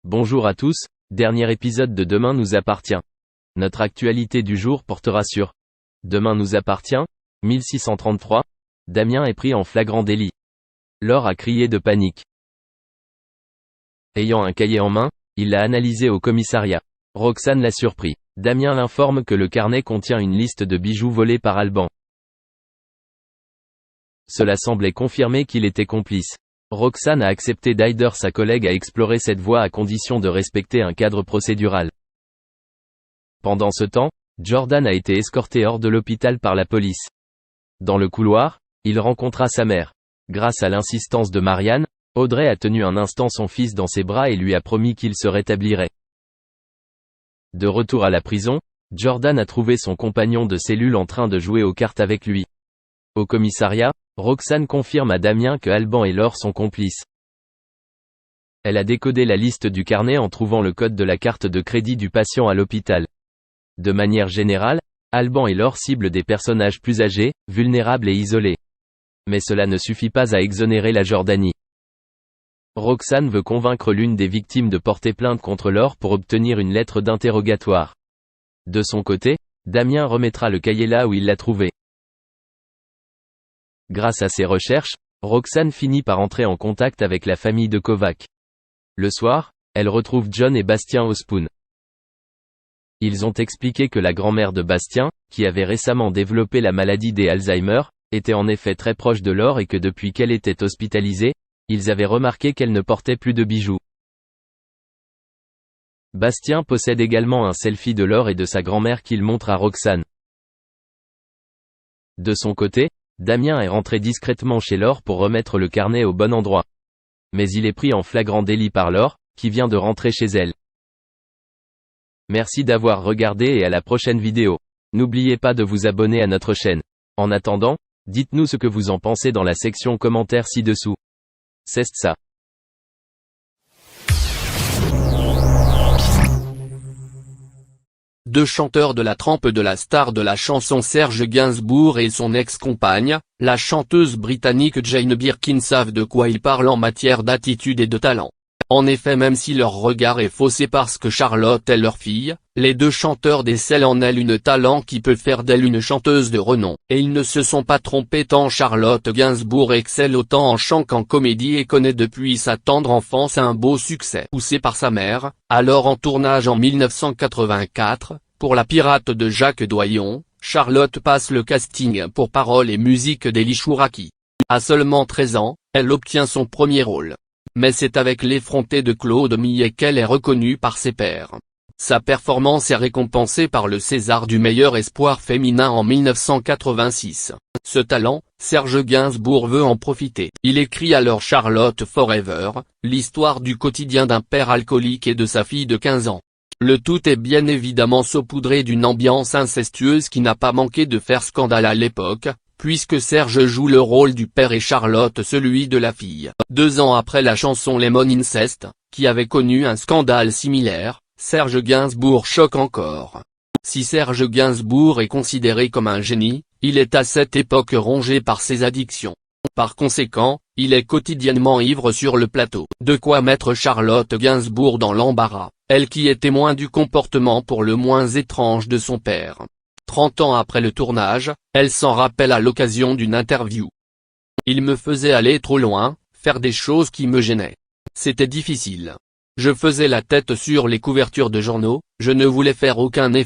Bonjour à tous, dernier épisode de Demain nous appartient. Notre actualité du jour portera sur Demain nous appartient, 1633, Damien est pris en flagrant délit. Laure a crié de panique. Ayant un cahier en main, il l'a analysé au commissariat. Roxane l'a surpris. Damien l'informe que le carnet contient une liste de bijoux volés par Alban. Cela semblait confirmer qu'il était complice. Roxane a accepté d'aider sa collègue à explorer cette voie à condition de respecter un cadre procédural. Pendant ce temps, Jordan a été escorté hors de l'hôpital par la police. Dans le couloir, il rencontra sa mère. Grâce à l'insistance de Marianne, Audrey a tenu un instant son fils dans ses bras et lui a promis qu'il se rétablirait. De retour à la prison, Jordan a trouvé son compagnon de cellule en train de jouer aux cartes avec lui. Au commissariat, Roxane confirme à Damien que Alban et Laure sont complices. Elle a décodé la liste du carnet en trouvant le code de la carte de crédit du patient à l'hôpital. De manière générale, Alban et Laure ciblent des personnages plus âgés, vulnérables et isolés. Mais cela ne suffit pas à exonérer la Jordanie. Roxane veut convaincre l'une des victimes de porter plainte contre Laure pour obtenir une lettre d'interrogatoire. De son côté, Damien remettra le cahier là où il l'a trouvé. Grâce à ses recherches, Roxane finit par entrer en contact avec la famille de Kovac. Le soir, elle retrouve John et Bastien au Spoon. Ils ont expliqué que la grand-mère de Bastien, qui avait récemment développé la maladie des Alzheimer, était en effet très proche de Laure et que depuis qu'elle était hospitalisée, ils avaient remarqué qu'elle ne portait plus de bijoux. Bastien possède également un selfie de Laure et de sa grand-mère qu'il montre à Roxane. De son côté, Damien est rentré discrètement chez Laure pour remettre le carnet au bon endroit. Mais il est pris en flagrant délit par Laure, qui vient de rentrer chez elle. Merci d'avoir regardé et à la prochaine vidéo. N'oubliez pas de vous abonner à notre chaîne. En attendant, dites-nous ce que vous en pensez dans la section commentaires ci-dessous. C'est ça. Deux chanteurs de la trempe de la star de la chanson Serge Gainsbourg et son ex-compagne, la chanteuse britannique Jane Birkin savent de quoi ils parlent en matière d'attitude et de talent. En effet, même si leur regard est faussé parce que Charlotte est leur fille, les deux chanteurs décèlent en elle une talent qui peut faire d'elle une chanteuse de renom. Et ils ne se sont pas trompés tant Charlotte Gainsbourg excelle autant en chant qu'en comédie et connaît depuis sa tendre enfance un beau succès. Poussée par sa mère, alors en tournage en 1984, pour La Pirate de Jacques Doyon, Charlotte passe le casting pour paroles et musique d'Eli Chouraki. À seulement 13 ans, elle obtient son premier rôle. Mais c'est avec L'Effronté de Claude Millet qu'elle est reconnue par ses pairs. Sa performance est récompensée par le César du meilleur espoir féminin en 1986. Ce talent, Serge Gainsbourg veut en profiter. Il écrit alors Charlotte Forever, l'histoire du quotidien d'un père alcoolique et de sa fille de 15 ans. Le tout est bien évidemment saupoudré d'une ambiance incestueuse qui n'a pas manqué de faire scandale à l'époque, puisque Serge joue le rôle du père et Charlotte celui de la fille. 2 ans après la chanson Lemon Incest, qui avait connu un scandale similaire, Serge Gainsbourg choque encore. Si Serge Gainsbourg est considéré comme un génie, il est à cette époque rongé par ses addictions. Par conséquent, il est quotidiennement ivre sur le plateau. De quoi mettre Charlotte Gainsbourg dans l'embarras, elle qui est témoin du comportement pour le moins étrange de son père. 30 ans après le tournage, elle s'en rappelle à l'occasion d'une interview. Il me faisait aller trop loin, faire des choses qui me gênaient. C'était difficile. Je faisais la tête sur les couvertures de journaux, je ne voulais faire aucun effet.